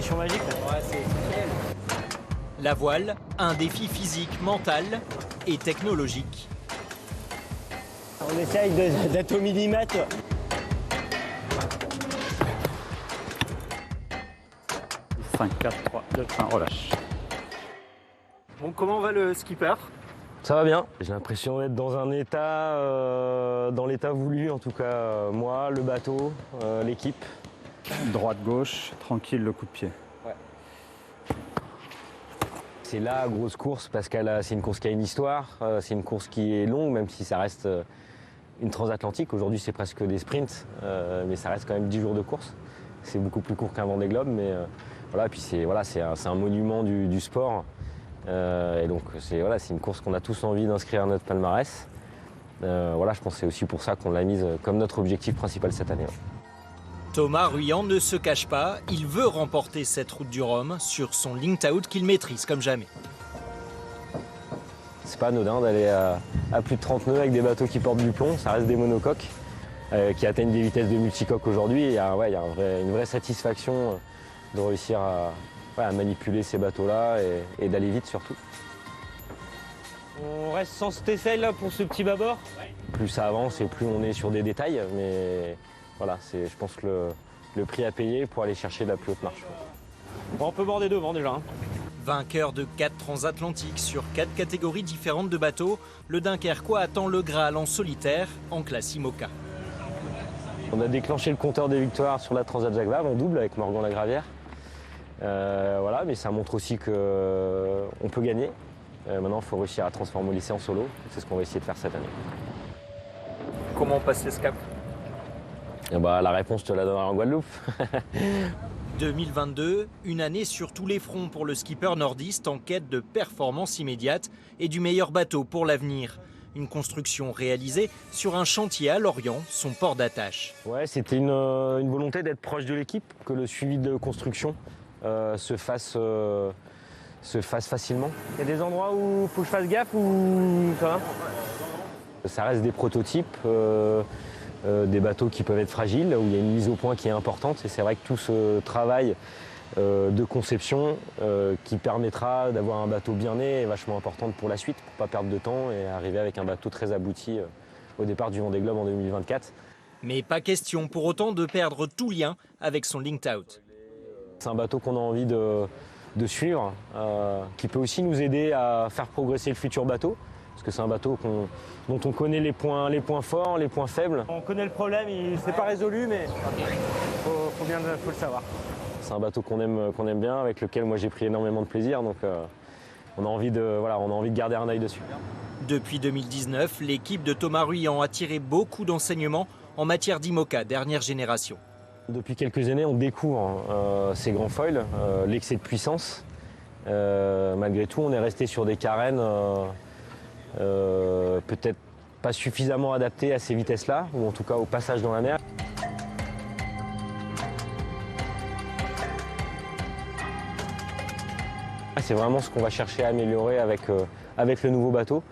conditions magiques. Ouais, c'est exceptionnel. La voile, un défi physique, mental et technologique. On essaye d'être au millimètre. « 5, 4, 3, 2, 1, relâche ». Bon, comment va le skipper? Ça va bien. J'ai l'impression d'être dans un état, dans l'état voulu en tout cas. Moi, le bateau, l'équipe. Droite-gauche, tranquille le coup de pied. C'est la grosse course parce que c'est une course qui a une histoire. C'est une course qui est longue, même si ça reste une transatlantique. Aujourd'hui, c'est presque des sprints, mais ça reste quand même 10 jours de course. C'est beaucoup plus court qu'un Vendée Globe, mais voilà. Puis c'est un monument du sport. Et donc c'est une course qu'on a tous envie d'inscrire à notre palmarès. Je pense que c'est aussi pour ça qu'on l'a mise comme notre objectif principal cette année. Thomas Ruyant ne se cache pas, il veut remporter cette route du Rhum sur son linked out qu'il maîtrise comme jamais. C'est pas anodin d'aller à plus de 30 nœuds avec des bateaux qui portent du plomb, ça reste des monocoques qui atteignent des vitesses de multicoques aujourd'hui. Il y a une vraie satisfaction de réussir à manipuler ces bateaux-là et d'aller vite surtout. On reste sans cet essai là pour ce petit bâbord. Plus ça avance et plus on est sur des détails, mais voilà, c'est je pense que le prix à payer pour aller chercher la plus haute marche. Bon, on peut border devant déjà. Vainqueur de 4 transatlantiques sur 4 catégories différentes de bateaux, le Dunkerquois attend le Graal en solitaire en classe IMOCA. On a déclenché le compteur des victoires sur la Transat Jacques Vabre en double avec Morgan Lagravière. Mais ça montre aussi qu'on peut gagner. Maintenant, il faut réussir à transformer l'essai en solo. C'est ce qu'on va essayer de faire cette année. Comment passer ce cap? La réponse, je te la donnerai en Guadeloupe. 2022, une année sur tous les fronts pour le skipper nordiste en quête de performance immédiate et du meilleur bateau pour l'avenir. Une construction réalisée sur un chantier à Lorient, son port d'attache. Ouais, c'était une volonté d'être proche de l'équipe, que le suivi de construction se fasse facilement. Il y a des endroits où il faut que je fasse gaffe ou ça va? Ça reste des prototypes, des bateaux qui peuvent être fragiles, où il y a une mise au point qui est importante. Et c'est vrai que tout ce travail de conception qui permettra d'avoir un bateau bien né est vachement important pour la suite, pour ne pas perdre de temps et arriver avec un bateau très abouti au départ du Vendée Globe en 2024. Mais pas question pour autant de perdre tout lien avec son linked out. C'est un bateau qu'on a envie de suivre, qui peut aussi nous aider à faire progresser le futur bateau, parce que c'est un bateau dont on connaît les points forts, les points faibles. On connaît le problème, il s'est pas résolu, mais faut le savoir. C'est un bateau qu'on aime bien, avec lequel moi j'ai pris énormément de plaisir, donc on a envie de garder un œil dessus. Depuis 2019, l'équipe de Thomas Ruyant a tiré beaucoup d'enseignements en matière d'IMOCA dernière génération. Depuis quelques années, on découvre ces grands foils, l'excès de puissance. Malgré tout, on est resté sur des carènes peut-être pas suffisamment adaptées à ces vitesses-là, ou en tout cas au passage dans la mer. C'est vraiment ce qu'on va chercher à améliorer avec le nouveau bateau.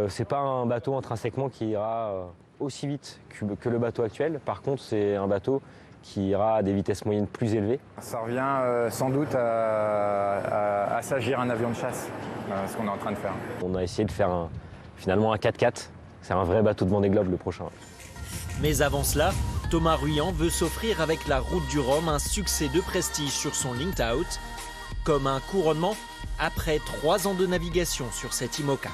C'est pas un bateau intrinsèquement qui ira aussi vite que le bateau actuel. Par contre, c'est un bateau qui ira à des vitesses moyennes plus élevées. Ça revient sans doute à s'agir un avion de chasse, ce qu'on est en train de faire. On a essayé de faire finalement un 4x4. C'est un vrai bateau de Vendée Globe le prochain. Mais avant cela, Thomas Ruyant veut s'offrir avec la route du Rhum un succès de prestige sur son linked out, comme un couronnement après 3 ans de navigation sur cette IMOCA.